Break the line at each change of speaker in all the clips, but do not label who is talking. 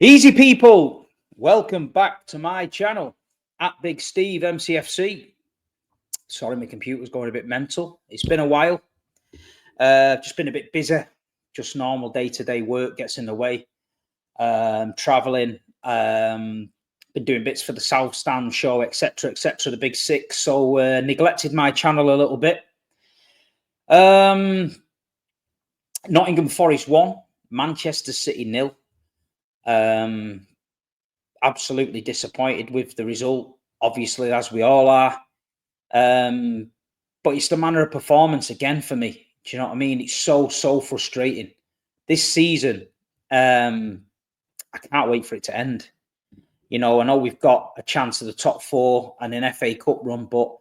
Easy people, welcome back to my channel at Big Steve MCFC. Sorry, my computer's going a bit mental. It's been a while. Just been a bit busy. Just normal day-to-day work gets in the way. Traveling. Been doing bits for the South Stand show, etc., etc. The Big Six. So neglected my channel a little bit. Nottingham Forest 1, Manchester City 0. Absolutely disappointed with the result, obviously, as we all are. But it's the manner of performance again for me. Do you know what I mean? It's so frustrating. This season, I can't wait for it to end. You know, I know we've got a chance of the top 4 and an FA Cup run, but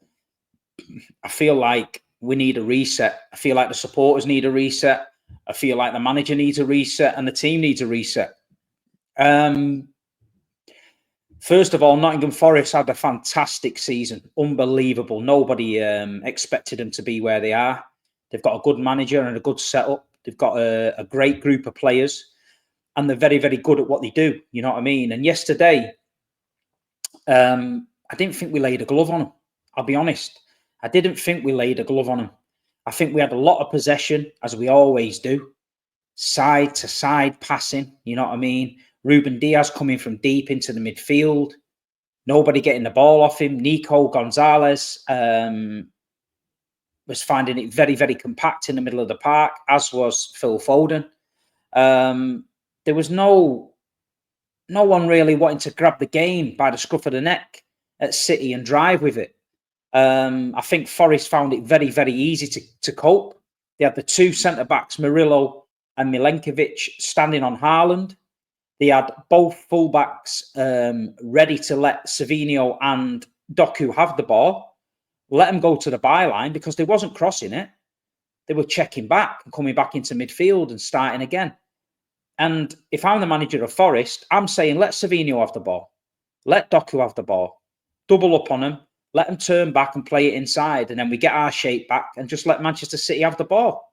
I feel like we need a reset. I feel like the supporters need a reset. I feel like the manager needs a reset and the team needs a reset. First of all, Nottingham Forest had a fantastic season. Unbelievable. Nobody expected them to be where they are. They've got a good manager and a good setup. They've got a great group of players. And they're very, very good at what they do. You know what I mean? And yesterday, I didn't think we laid a glove on them. I'll be honest. I didn't think we laid a glove on them. I think we had a lot of possession, as we always do. Side to side passing. You know what I mean? Ruben Diaz coming from deep into the midfield. Nobody getting the ball off him. Nico Gonzalez was finding it very, very compact in the middle of the park, as was Phil Foden. There was no one really wanting to grab the game by the scruff of the neck at City and drive with it. I think Forest found it very, very easy to cope. They had the 2 centre-backs, Murillo and Milenkovic, standing on Haaland. They had both fullbacks ready to let Savinho and Doku have the ball, let them go to the byline because they wasn't crossing it. They were checking back and coming back into midfield and starting again. And if I'm the manager of Forest, I'm saying let Savinho have the ball. Let Doku have the ball. Double up on them. Let them turn back and play it inside. And then we get our shape back and just let Manchester City have the ball.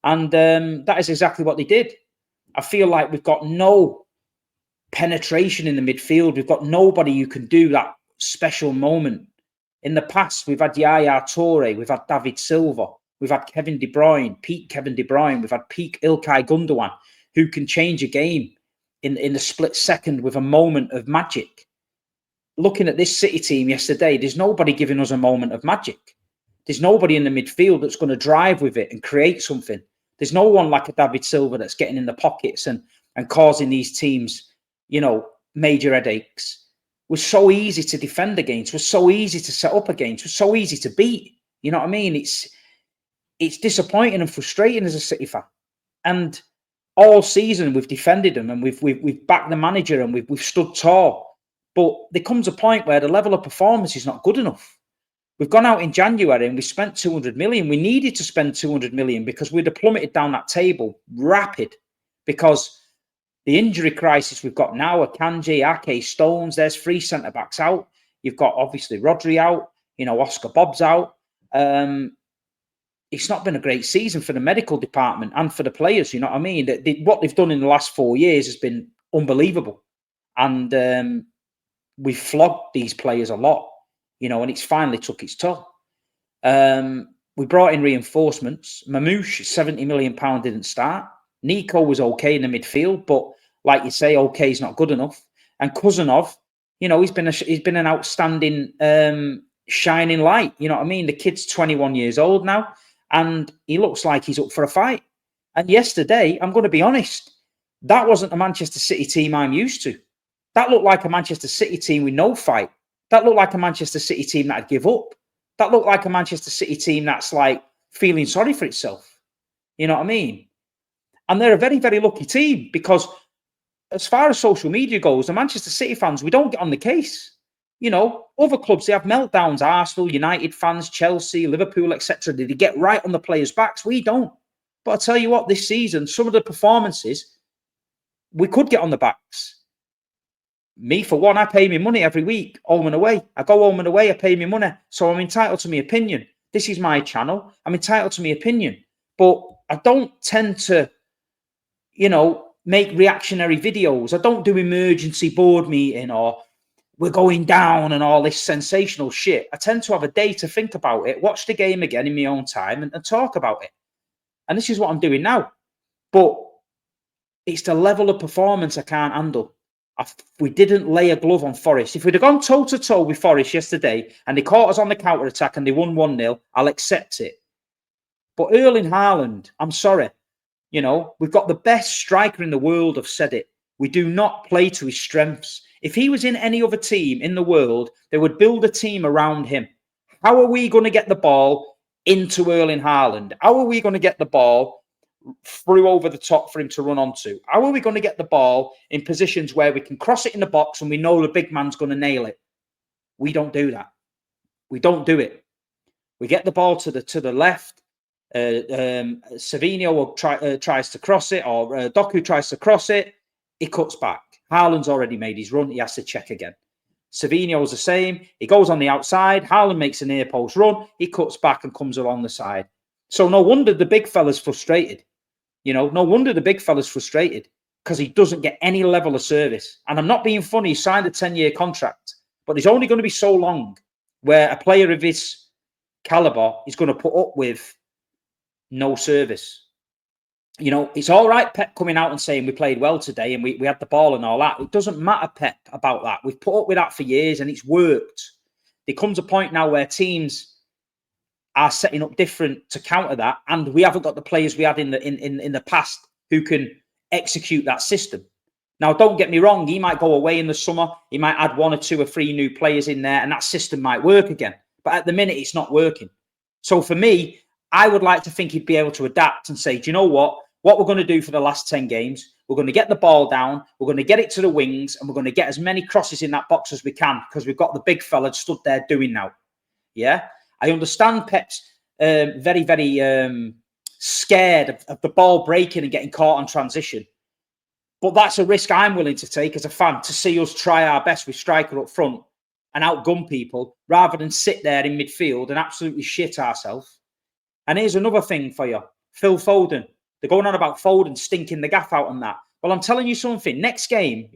And that is exactly what they did. I feel like we've got no penetration in the midfield. We've got nobody who can do that special moment. In the past, we've had Yaya Toure, we've had David Silva, we've had Kevin De Bruyne, peak Kevin De Bruyne, we've had peak Ilkay Gundogan, who can change a game in a split second with a moment of magic. Looking at this City team yesterday, there's nobody giving us a moment of magic. There's nobody in the midfield that's going to drive with it and create something. There's no one like a David Silva that's getting in the pockets and causing these teams, you know, major headaches. We're so easy to defend against. We're so easy to set up against. We're so easy to beat. You know what I mean? It's disappointing and frustrating as a City fan. And all season we've defended them and we've backed the manager and we've stood tall. But there comes a point where the level of performance is not good enough. We've gone out in January and we spent 200 million. We needed to spend 200 million because we'd have plummeted down that table rapid because the injury crisis we've got now, Akanji, Ake, Stones, there's 3 centre-backs out. You've got, obviously, Rodri out. You know, Oscar Bob's out. It's not been a great season for the medical department and for the players, you know what I mean? What they've done in the last 4 years has been unbelievable. And we've flogged these players a lot, you know, and it's finally took its toll. We brought in reinforcements. Mamouche, £70 million didn't start. Nico was okay in the midfield, but like you say, okay is not good enough. And Kuzanov, you know, he's been an outstanding shining light. You know what I mean? The kid's 21 years old now, and he looks like he's up for a fight. And yesterday, I'm going to be honest, that wasn't a Manchester City team I'm used to. That looked like a Manchester City team with no fight. That looked like a Manchester City team that'd give up. That looked like a Manchester City team that's like feeling sorry for itself. You know what I mean? And they're a very, very lucky team because as far as social media goes, the Manchester City fans, we don't get on the case. You know, other clubs, they have meltdowns. Arsenal, United fans, Chelsea, Liverpool, etc. They get right on the players' backs. We don't. But I tell you what, this season, some of the performances, we could get on the backs. Me, for one, I pay me money every week, home and away. I go home and away, I pay me money. So I'm entitled to my opinion. This is my channel. I'm entitled to my opinion. But I don't tend to, you know, make reactionary videos. I don't do emergency board meeting or we're going down and all this sensational shit. I tend to have a day to think about it, watch the game again in my own time and talk about it. And this is what I'm doing now. But it's the level of performance I can't handle. We didn't lay a glove on Forest. If we'd have gone toe-to-toe with Forest yesterday and they caught us on the counter-attack and they won 1-0, I'll accept it. But Erling Haaland, I'm sorry. You know, we've got the best striker in the world. I've said it. We do not play to his strengths. If he was in any other team in the world, they would build a team around him. How are we going to get the ball into Erling Haaland? How are we going to get the ball through over the top for him to run onto? How are we going to get the ball in positions where we can cross it in the box and we know the big man's going to nail it? We don't do that. We don't do it. We get the ball to the left. Savinho tries to cross it, or Doku tries to cross it. He cuts back. Haaland's already made his run. He has to check again. Savinho's the same. He goes on the outside. Haaland makes a near post run. He cuts back and comes along the side. So no wonder the big fella's frustrated. You know, no wonder the big fella's frustrated because he doesn't get any level of service. And I'm not being funny. He signed a 10-year contract, but he's only going to be so long where a player of his caliber is going to put up with no service. You know, it's all right, Pep coming out and saying we played well today and we had the ball and all that. It doesn't matter, Pep, about that. We've put up with that for years and it's worked. There comes a point now where teams are setting up different to counter that, and we haven't got the players we had in the past who can execute that system. Now, don't get me wrong, he might go away in the summer, he might add 1 or 2 or 3 new players in there, and that system might work again. But at the minute, it's not working. So for me, I would like to think he'd be able to adapt and say, do you know what? What we're going to do for the last 10 games, we're going to get the ball down, we're going to get it to the wings, and we're going to get as many crosses in that box as we can because we've got the big fella stood there doing now. Yeah? I understand Pep's very, very scared of the ball breaking and getting caught on transition. But that's a risk I'm willing to take as a fan, to see us try our best with striker up front and outgun people rather than sit there in midfield and absolutely shit ourselves. And here's another thing for you. Phil Foden. They're going on about Foden stinking the gaff out on that. Well, I'm telling you something. Next game,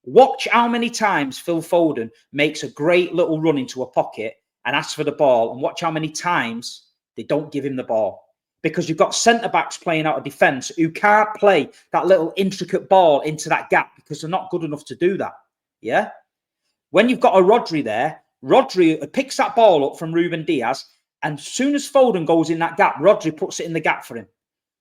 watch how many times Phil Foden makes a great little run into a pocket and asks for the ball, and watch how many times they don't give him the ball. Because you've got centre-backs playing out of defence who can't play that little intricate ball into that gap because they're not good enough to do that. Yeah? When you've got a Rodri there, Rodri picks that ball up from Ruben Diaz, and as soon as Foden goes in that gap, Rodri puts it in the gap for him.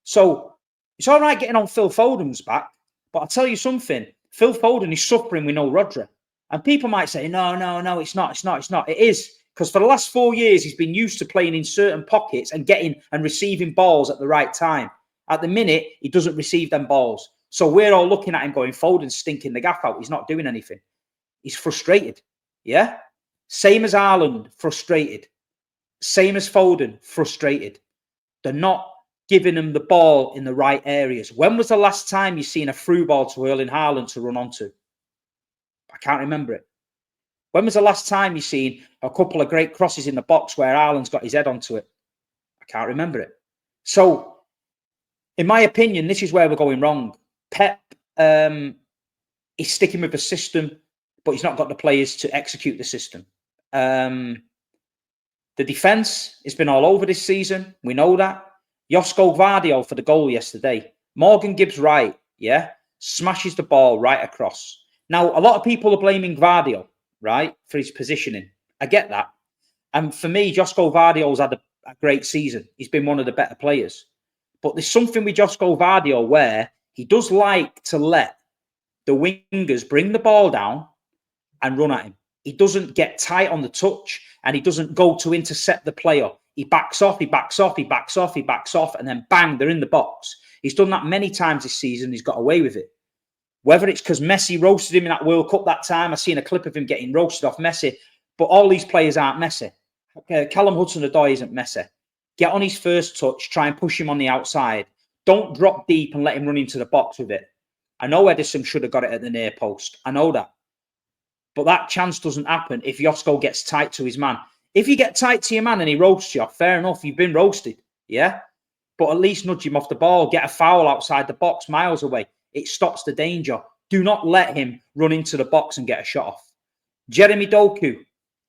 So it's all right getting on Phil Foden's back, but I'll tell you something. Phil Foden is suffering with no Rodri. And people might say, no, it's not. It is, because for the last 4 years, he's been used to playing in certain pockets and getting and receiving balls at the right time. At the minute, he doesn't receive them balls. So we're all looking at him going, Foden's stinking the gaff out. He's not doing anything. He's frustrated. Yeah? Same as Haaland, frustrated. Same as Foden, frustrated. They're not giving him the ball in the right areas. When was the last time you've seen a through ball to Erling Haaland to run onto? I can't remember it. When was the last time you've seen a couple of great crosses in the box where Haaland's got his head onto it? I can't remember it. So, in my opinion, this is where we're going wrong. Pep is sticking with the system, but he's not got the players to execute the system. The defence has been all over this season. We know that. Josko Gvardiol for the goal yesterday. Morgan Gibbs-White, smashes the ball right across. Now, a lot of people are blaming Gvardiol, right, for his positioning. I get that. And for me, Josko Gvardiol's had a great season. He's been one of the better players. But there's something with Josko Gvardiol where he does like to let the wingers bring the ball down and run at him. He doesn't get tight on the touch and he doesn't go to intercept the player. He backs off, and then bang, they're in the box. He's done that many times this season. He's got away with it. Whether it's because Messi roasted him in that World Cup that time, I've seen a clip of him getting roasted off Messi, but all these players aren't Messi. Callum Hudson-Odoi isn't Messi. Get on his first touch, try and push him on the outside. Don't drop deep and let him run into the box with it. I know Edison should have got it at the near post. I know that. But that chance doesn't happen if Josko gets tight to his man. If you get tight to your man and he roasts you, fair enough, you've been roasted. Yeah? but at least nudge him off the ball, get a foul outside the box miles away. It stops the danger. Do not let him run into the box and get a shot off. Jeremy Doku,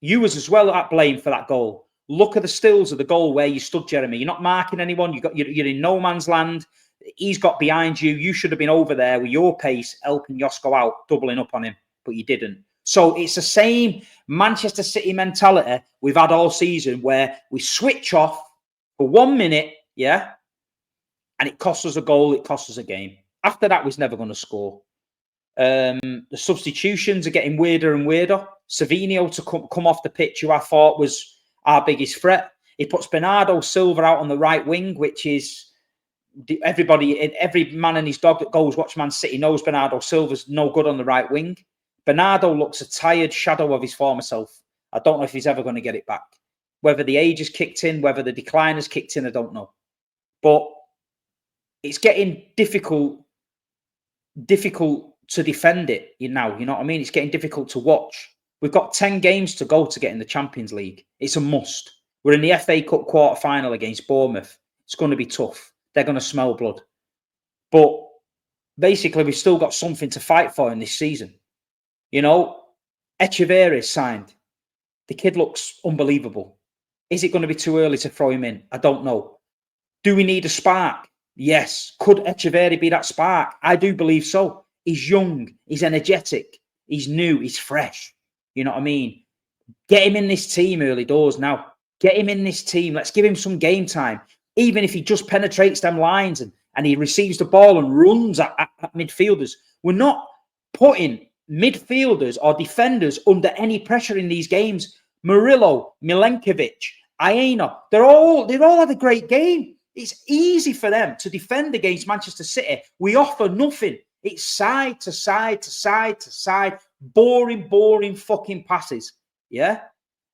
you was as well at blame for that goal. Look at the stills of the goal where you stood, Jeremy. You're not marking anyone. You're in no man's land. He's got behind you. You should have been over there with your pace, helping Josko out, doubling up on him, but you didn't. So it's the same Manchester City mentality we've had all season, where we switch off for 1 minute, yeah, and it costs us a goal, it costs us a game. After that, we're never going to score. The substitutions are getting weirder and weirder. Savinho to come off the pitch, who I thought was our biggest threat. He puts Bernardo Silva out on the right wing, which is every man and his dog that goes watch Man City knows Bernardo Silva's no good on the right wing. Bernardo looks a tired shadow of his former self. I don't know if he's ever going to get it back. Whether the age has kicked in, whether the decline has kicked in, I don't know. But it's getting difficult to defend it now. You know what I mean? It's getting difficult to watch. We've got 10 games to go to get in the Champions League. It's a must. We're in the FA Cup quarter-final against Bournemouth. It's going to be tough. They're going to smell blood. But basically, we've still got something to fight for in this season. You know, Echeverri is signed. The kid looks unbelievable. Is it going to be too early to throw him in? I don't know. Do we need a spark? Yes. Could Echeverri be that spark? I do believe so. He's young. He's energetic. He's new. He's fresh. You know what I mean? Get him in this team early doors now. Get him in this team. Let's give him some game time. Even if he just penetrates them lines and he receives the ball and runs at midfielders. We're not putting midfielders or defenders under any pressure in these games. Murillo, Milenkovic, Aina, they all had a great game. It's easy for them to defend against Manchester City. We offer nothing. It's side to side to side to side. Boring fucking passes. Yeah?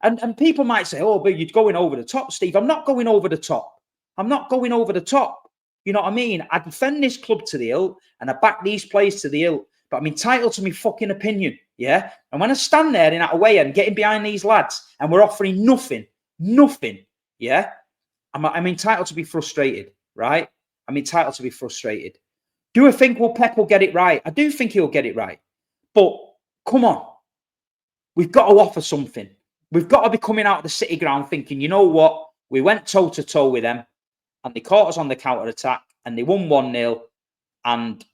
And people might say, oh, but you're going over the top, Steve. I'm not going over the top. I'm not going over the top. You know what I mean? I defend this club to the hilt and I back these players to the hilt. But I'm entitled to my fucking opinion. Yeah? And when I stand there in that way and getting behind these lads and we're offering nothing, yeah? I'm entitled to be frustrated, right? I'm entitled to be frustrated. Do I think Pep will get it right? I do think he'll get it right. But come on. We've got to offer something. We've got to be coming out of the City ground thinking, you know what? We went toe-to-toe with them and they caught us on the counter-attack and they won 1-0 and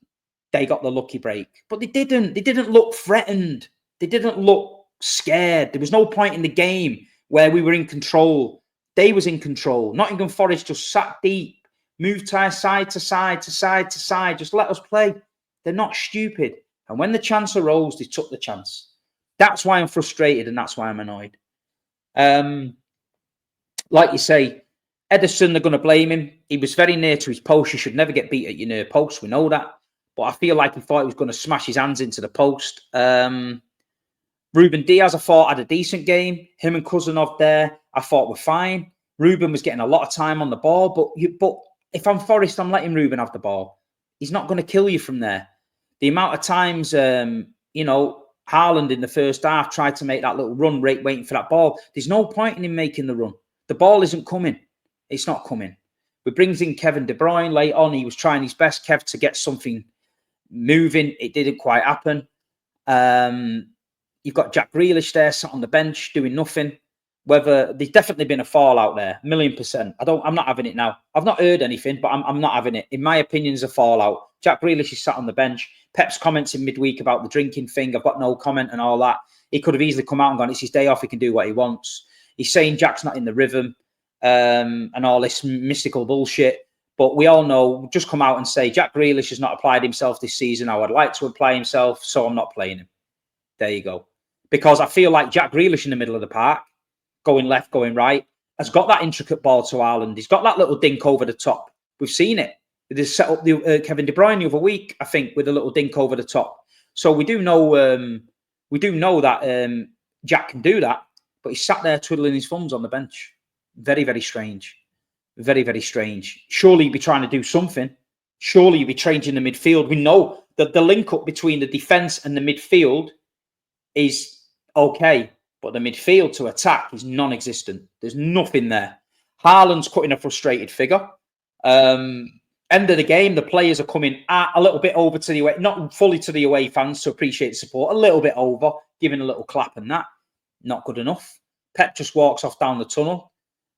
they got the lucky break. But they didn't. They didn't look threatened. They didn't look scared. There was no point in the game where we were in control. They was in control. Nottingham Forest just sat deep, moved side to side to side to side. Just let us play. They're not stupid. And when the chance arose, they took the chance. That's why I'm frustrated and that's why I'm annoyed. Like you say, Ederson, they're going to blame him. He was very near to his post. You should never get beat at your near post. We know that. But I feel like he thought he was going to smash his hands into the post. Ruben Diaz, I thought, had a decent game. Him and Cousinov there, I thought were fine. Ruben was getting a lot of time on the ball. But if I'm Forest, I'm letting Ruben have the ball. He's not going to kill you from there. The amount of times, Haaland in the first half tried to make that little run, waiting for that ball. There's no point in him making the run. The ball isn't coming. It's not coming. We brings in Kevin De Bruyne late on. He was trying his best, Kev, to get something moving. It didn't quite happen. You've got Jack Grealish there, sat on the bench, doing nothing. Whether there's definitely been a fallout there, 1,000,000%. I'm not having it now. I've not heard anything, but I'm not having it. In my opinion, it's a fallout. Jack Grealish is sat on the bench. Pep's comments in midweek about the drinking thing. I've got no comment and all that. He could have easily come out and gone, it's his day off. He can do what he wants. He's saying Jack's not in the rhythm and all this mystical bullshit. But we all know, just come out and say, Jack Grealish has not applied himself this season. I would like to apply himself, so I'm not playing him. There you go. Because I feel like Jack Grealish in the middle of the park, going left, going right, has got that intricate ball to Haaland. He's got that little dink over the top. We've seen it. They set up the Kevin De Bruyne the other week, I think, with a little dink over the top. So we do know that Jack can do that, but he's sat there twiddling his thumbs on the bench. Very, very strange. Very, very strange. Surely you'd be trying to do something. Surely you'd be changing the midfield. We know that the link up between the defence and the midfield is okay, but the midfield to attack is non-existent. There's nothing there. Haaland's cutting a frustrated figure. End of the game, the players are coming a little bit over to the away, not fully to the away fans to appreciate the support, a little bit over, giving a little clap and that. Not good enough. Pep just walks off down the tunnel.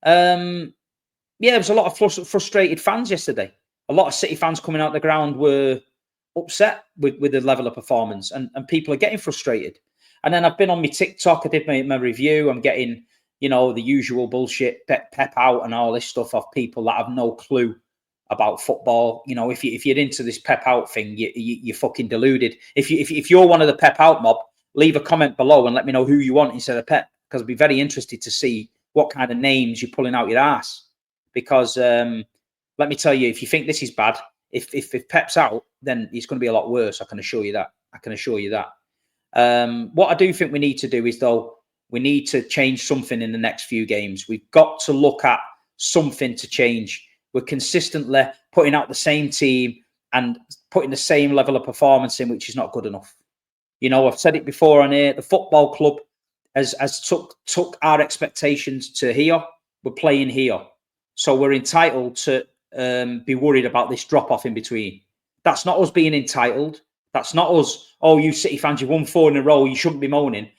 Yeah, there was a lot of frustrated fans yesterday. A lot of City fans coming out the ground were upset with the level of performance, and people are getting frustrated. And then I've been on my TikTok, I did my review, I'm getting, you know, the usual bullshit, Pep out and all this stuff of people that have no clue about football. You know, if you're into this Pep out thing, you're fucking deluded. If you're one of the Pep out mob, leave a comment below and let me know who you want instead of Pep, because I'd be very interested to see what kind of names you're pulling out your ass. Because let me tell you, if you think this is bad, if Pep's out, then it's going to be a lot worse. I can assure you that. I can assure you that. What I do think we need to do is, though, we need to change something in the next few games. We've got to look at something to change. We're consistently putting out the same team and putting the same level of performance in, which is not good enough. You know, I've said it before on here, the football club has took our expectations to here. We're playing here. So we're entitled to be worried about this drop-off in between. That's not us being entitled. That's not us, oh, you City fans, you won 4 in a row, you shouldn't be moaning.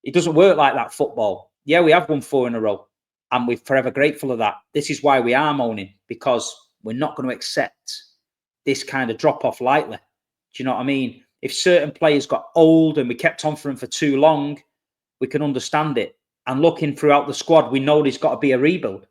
It doesn't work like that, football. Yeah, we have won 4 in a row, and we're forever grateful of that. This is why we are moaning, because we're not going to accept this kind of drop-off lightly. Do you know what I mean? If certain players got old and we kept on for them for too long, we can understand it. And looking throughout the squad, we know there's got to be a rebuild.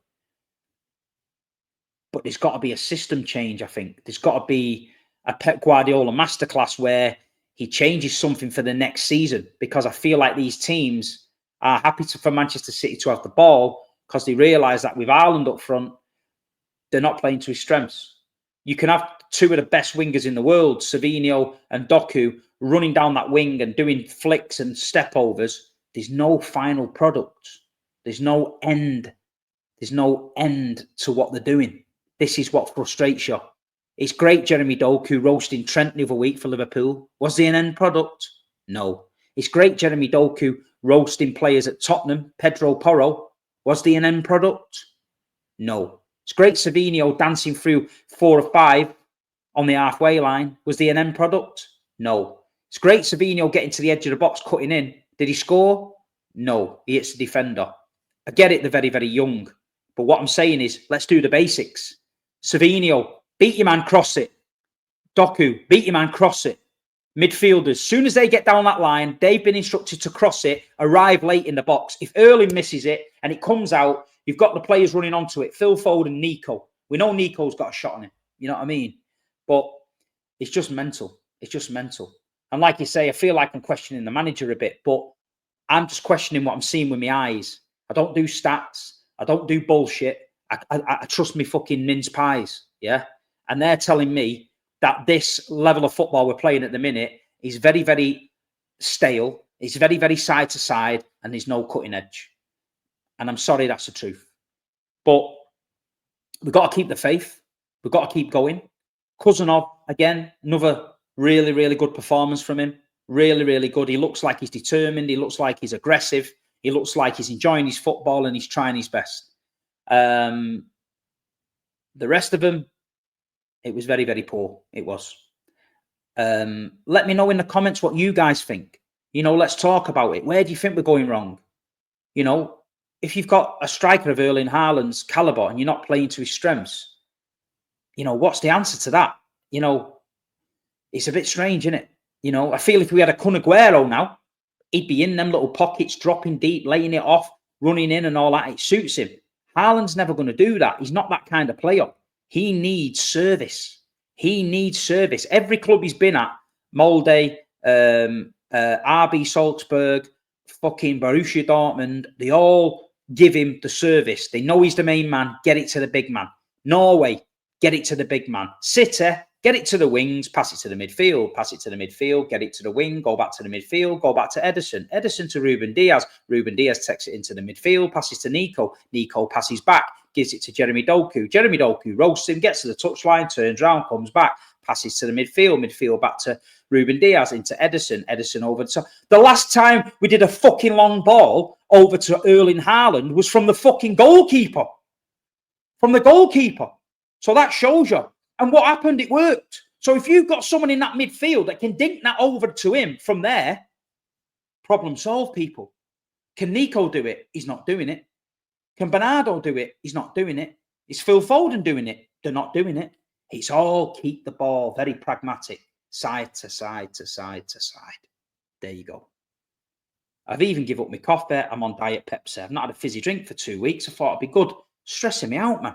But there's got to be a system change, I think. There's got to be a Pep Guardiola masterclass where he changes something for the next season, because I feel like these teams are happy for Manchester City to have the ball because they realise that with Haaland up front, they're not playing to his strengths. You can have 2 of the best wingers in the world, Savinho and Doku, running down that wing and doing flicks and step-overs. There's no final product. There's no end. There's no end to what they're doing. This is what frustrates you. It's great Jeremy Doku roasting Trent the other week for Liverpool. Was he an end product? No. It's great Jeremy Doku roasting players at Tottenham, Pedro Porro. Was he an end product? No. It's great Savinho dancing through 4 or 5 on the halfway line. Was he an end product? No. It's great Savinho getting to the edge of the box, cutting in. Did he score? No. He hits the defender. I get it, they're very, very young. But what I'm saying is, let's do the basics. Savinho, beat your man, cross it. Doku, beat your man, cross it. Midfielders, as soon as they get down that line, they've been instructed to cross it, arrive late in the box. If Erling misses it and it comes out, you've got the players running onto it. Phil Foden, Nico. We know Nico's got a shot on him. You know what I mean? But it's just mental. It's just mental. And like you say, I feel like I'm questioning the manager a bit, but I'm just questioning what I'm seeing with my eyes. I don't do stats. I don't do bullshit. I trust me fucking mince pies. Yeah. And they're telling me that this level of football we're playing at the minute is very, very stale. It's very, very side to side, and there's no cutting edge. And I'm sorry, that's the truth. But we've got to keep the faith. We've got to keep going. Cousinov, again, another really, really good performance from him. Really, really good. He looks like he's determined. He looks like he's aggressive. He looks like he's enjoying his football and he's trying his best. The rest of them, it was very, very poor. It was. Let me know in the comments what you guys think. You know, let's talk about it. Where do you think we're going wrong? You know, if you've got a striker of Erling Haaland's caliber and you're not playing to his strengths, you know, what's the answer to that? You know, it's a bit strange, isn't it? You know, I feel if we had a Kun Aguero now, he'd be in them little pockets, dropping deep, laying it off, running in and all that. It suits him. Haaland's never going to do that. He's not that kind of player. He needs service. He needs service. Every club he's been at, Molde, RB Salzburg, fucking Borussia Dortmund, they all give him the service. They know he's the main man. Get it to the big man. Norway, get it to the big man. City, get it to the wings, pass it to the midfield, pass it to the midfield, get it to the wing, go back to the midfield, go back to Ederson. Ederson to Ruben Diaz. Ruben Diaz takes it into the midfield, passes to Nico. Nico passes back, gives it to Jeremy Doku. Jeremy Doku roasts him, gets to the touchline, turns around, comes back, passes to the midfield, midfield back to Ruben Diaz, into Ederson, Ederson over to... The last time we did a fucking long ball over to Erling Haaland was from the fucking goalkeeper. From the goalkeeper. So that shows you. And what happened? It worked. So if you've got someone in that midfield that can dink that over to him from there, problem solved, people. Can Nico do it? He's not doing it. Can Bernardo do it? He's not doing it. Is Phil Foden doing it? They're not doing it. It's all keep the ball very pragmatic, side to side to side to side. There you go. I've even given up my coffee. I'm on Diet Pepsi. I've not had a fizzy drink for 2 weeks. I thought it'd be good. Stressing me out, man.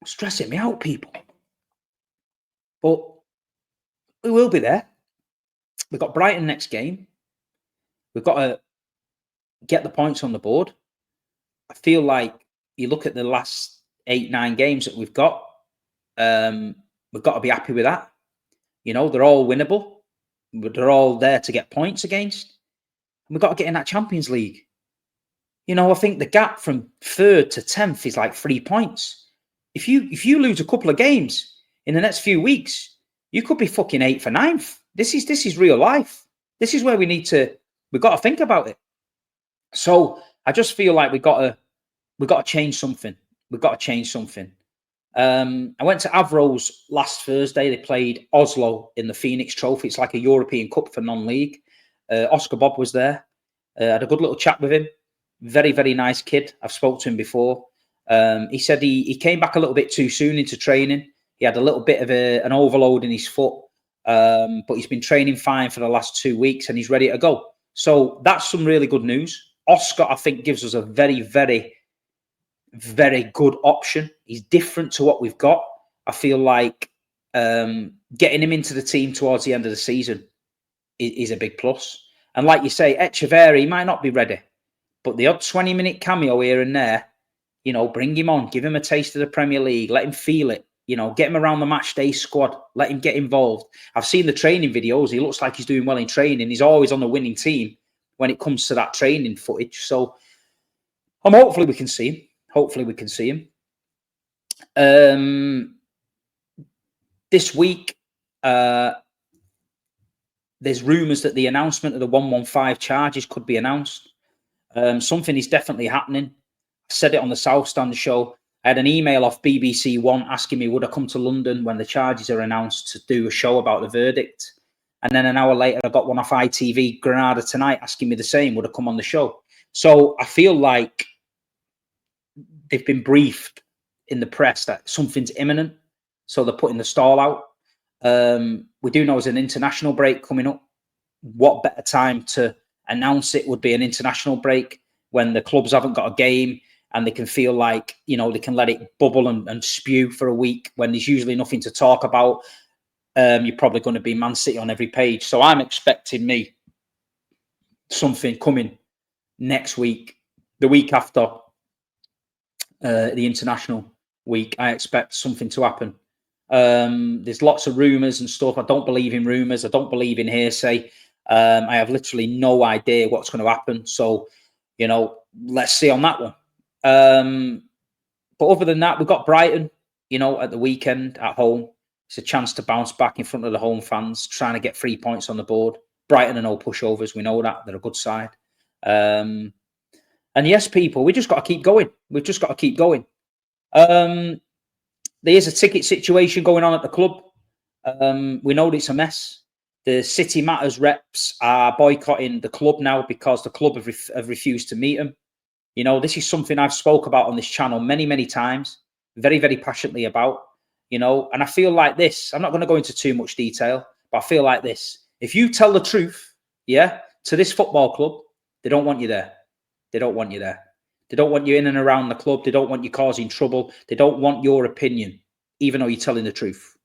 Stressing me out, people. But we will be there. We've got Brighton next game. We've got to get the points on the board. I feel like you look at the last 8-9 games that we've got to be happy with that. You know, they're all winnable. They're all there to get points against. And we've got to get in that Champions League. You know, I think the gap from 3rd to 10th is like 3 points. If you lose a couple of games in the next few weeks, you could be fucking 8th or 9th. This is real life. This is where we've got to think about it. So I just feel like we've got to change something. We've got to change something. I went to Avros last Thursday. They played Oslo in the Phoenix Trophy. It's like a European Cup for non-league. Oscar Bob was there. I had a good little chat with him. Very, very nice kid. I've spoke to him before. He said he came back a little bit too soon into training. He had a little bit of an overload in his foot, but he's been training fine for the last 2 weeks and he's ready to go. So that's some really good news. Oscar, I think, gives us a very, very, very good option. He's different to what we've got. I feel like getting him into the team towards the end of the season is a big plus. And like you say, Echeverri, he might not be ready, but the odd 20-minute cameo here and there, you know, bring him on, give him a taste of the Premier League, let him feel it, you know, get him around the match day squad, let him get involved. I've seen the training videos. He looks like he's doing well in training. He's always on the winning team when it comes to that training footage. So hopefully we can see him. Hopefully we can see him. This week, there's rumours that the announcement of the 115 charges could be announced. Something is definitely happening. I said it on the South Stand show. I had an email off BBC One asking me, would I come to London when the charges are announced to do a show about the verdict? And then an hour later, I got one off ITV Granada Tonight asking me the same, would I come on the show? So I feel like they've been briefed in the press that something's imminent. So they're putting the stall out. We do know there's an international break coming up. What better time to announce it would be an international break when the clubs haven't got a game and they can feel like, you know, they can let it bubble and spew for a week when there's usually nothing to talk about. You're probably going to be Man City on every page. So I'm expecting something coming next week, the week after the international week. I expect something to happen. There's lots of rumours and stuff. I don't believe in rumours. I don't believe in hearsay. I have literally no idea what's going to happen. So, you know, let's see on that one. But other than that, we've got Brighton, you know, at the weekend at home. It's a chance to bounce back in front of the home fans, trying to get 3 points on the board. Brighton are no pushovers. We know that. They're a good side. And yes, people, we just got to keep going. We've just got to keep going. There is a ticket situation going on at the club. We know it's a mess. The City Matters reps are boycotting the club now because the club have refused to meet them. You know, this is something I've spoke about on this channel many, many times, very, very passionately about, you know, and I feel like this. I'm not going to go into too much detail, but I feel like this. If you tell the truth, yeah, to this football club, they don't want you there. They don't want you there. They don't want you in and around the club. They don't want you causing trouble. They don't want your opinion, even though you're telling the truth.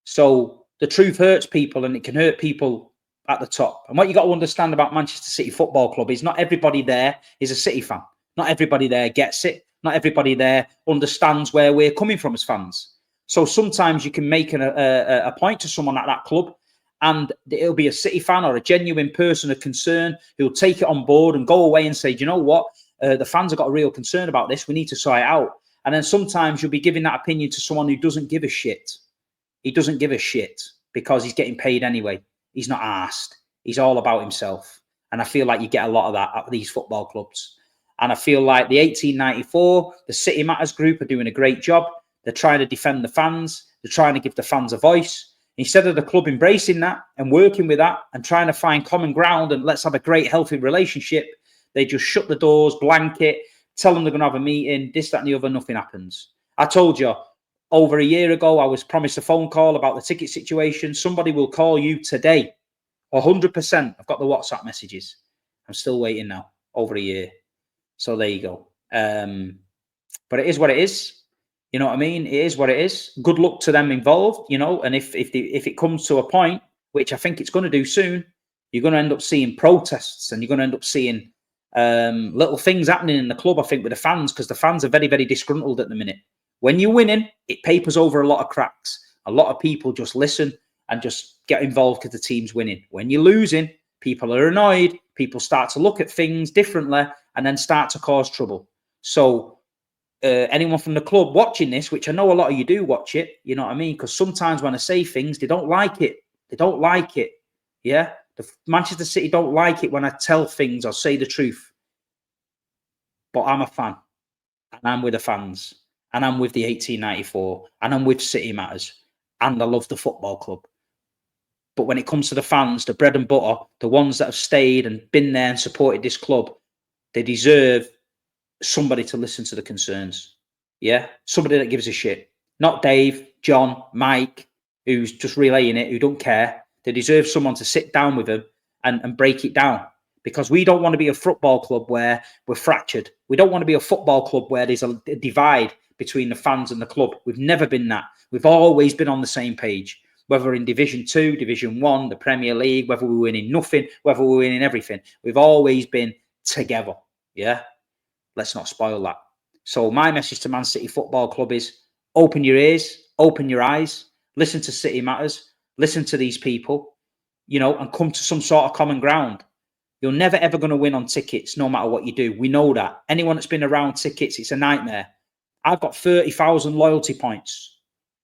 So the truth hurts people, and it can hurt people at the top. And what you got to understand about Manchester City Football Club is not everybody there is a City fan. Not everybody there gets it. Not everybody there understands where we're coming from as fans. So sometimes you can make a point to someone at that club, and it'll be a City fan or a genuine person of concern who'll take it on board and go away and say, do you know what? The fans have got a real concern about this. We need to sort it out. And then sometimes you'll be giving that opinion to someone who doesn't give a shit. He doesn't give a shit because he's getting paid anyway. He's not asked. He's all about himself. And I feel like you get a lot of that at these football clubs. And I feel like the 1894, the City Matters group are doing a great job. They're trying to defend the fans. They're trying to give the fans a voice. Instead of the club embracing that and working with that and trying to find common ground and let's have a great, healthy relationship, they just shut the doors, blanket, tell them they're going to have a meeting, this, that, and the other, nothing happens. I told you, over a year ago, I was promised a phone call about the ticket situation. Somebody will call you today. 100%. I've got the WhatsApp messages. I'm still waiting now, over a year. So there you go. But it is what it is. You know what I mean? It is what it is. Good luck to them involved, you know, and if it comes to a point, which I think it's going to do soon, you're going to end up seeing protests and you're going to end up seeing little things happening in the club, I think, with the fans, because the fans are very, very disgruntled at the minute. When you're winning, it papers over a lot of cracks. A lot of people just listen and just get involved because the team's winning. When you're losing, people are annoyed. People start to look at things differently and then start to cause trouble. So anyone from the club watching this, which I know a lot of you do watch it, you know what I mean? Because sometimes when I say things, they don't like it. They don't like it. Yeah? The Manchester City don't like it when I tell things or say the truth. But I'm a fan. And I'm with the fans. And I'm with the 1894. And I'm with City Matters. And I love the football club. But when it comes to the fans, the bread and butter, the ones that have stayed and been there and supported this club, they deserve somebody to listen to the concerns. Yeah? Somebody that gives a shit. Not Dave, John, Mike, who's just relaying it, who don't care. They deserve someone to sit down with them and break it down. Because we don't want to be a football club where we're fractured. We don't want to be a football club where there's a divide between the fans and the club. We've never been that. We've always been on the same page. Whether in Division 2, Division 1, the Premier League, whether we're winning nothing, whether we're winning everything. We've always been together. Yeah? Let's not spoil that. So my message to Man City Football Club is open your ears, open your eyes, listen to City Matters, listen to these people, you know, and come to some sort of common ground. You're never, ever going to win on tickets, no matter what you do. We know that. Anyone that's been around tickets, it's a nightmare. I've got 30,000 loyalty points.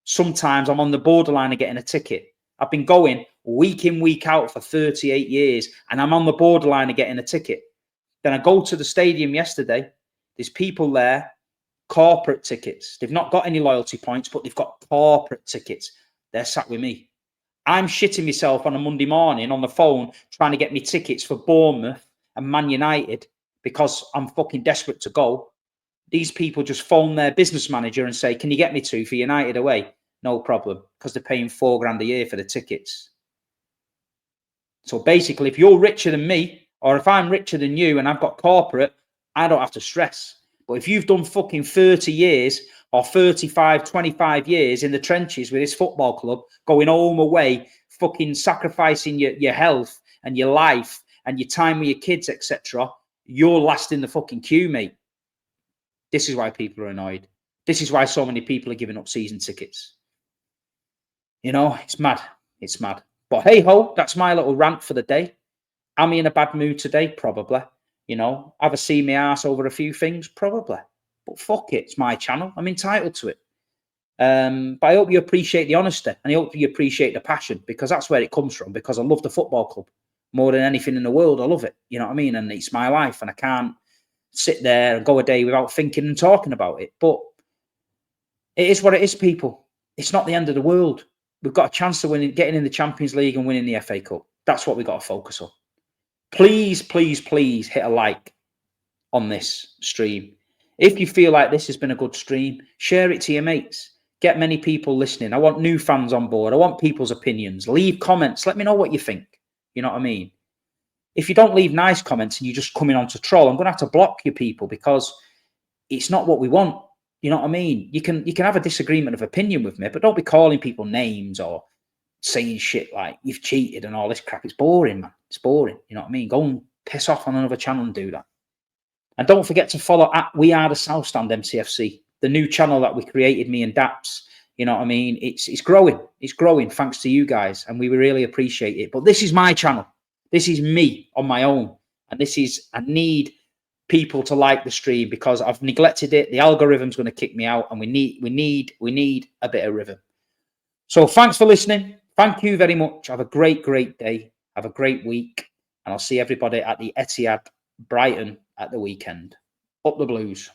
Sometimes I'm on the borderline of getting a ticket. I've been going week in, week out for 38 years, and I'm on the borderline of getting a ticket. Then I go to the stadium yesterday. There's people there, corporate tickets. They've not got any loyalty points, but they've got corporate tickets. They're sat with me. I'm shitting myself on a Monday morning on the phone trying to get me tickets for Bournemouth and Man United because I'm fucking desperate to go. These people just phone their business manager and say, can you get me to for United away? No problem, because they're paying £4,000 a year for the tickets. So basically, if you're richer than me, or if I'm richer than you and I've got corporate, I don't have to stress. But if you've done fucking 30 years or 35, 25 years in the trenches with this football club, going home away, fucking sacrificing your health and your life and your time with your kids, etc., you're last in the fucking queue, mate. This is why people are annoyed. This is why so many people are giving up season tickets. You know, it's mad. It's mad. But hey ho, that's my little rant for the day. Am I in a bad mood today? Probably. You know, have I seen my ass over a few things? Probably. But fuck it, it's my channel. I'm entitled to it. But I hope you appreciate the honesty and I hope you appreciate the passion, because that's where it comes from, because I love the football club more than anything in the world. I love it. You know what I mean? And it's my life and I can't sit there and go a day without thinking and talking about it. But it is what it is, people. It's not the end of the world. We've got a chance of getting in the Champions League and winning the FA Cup. That's what we've got to focus on. Please, please, please hit a like on this stream. If you feel like this has been a good stream, share it to your mates. Get many people listening. I want new fans on board. I want people's opinions. Leave comments. Let me know what you think. You know what I mean? If you don't leave nice comments and you're just coming on to troll, I'm going to have to block you people, because it's not what we want. You know what I mean? You can have a disagreement of opinion with me, but don't be calling people names or saying shit like you've cheated and all this crap. It's boring, man. It's boring. You know what I mean? Go and piss off on another channel and do that. And don't forget to follow at We Are the South Stand MCFC, the new channel that we created, me and Daps. You know what I mean? It's growing. It's growing thanks to you guys, and we really appreciate it. But this is my channel. This is me on my own. And I need people to like the stream, because I've neglected it. The algorithm's going to kick me out, and we need a bit of rhythm. So thanks for listening. Thank you very much. Have a great, great day. Have a great week. And I'll see everybody at the Etihad Brighton at the weekend. Up the Blues.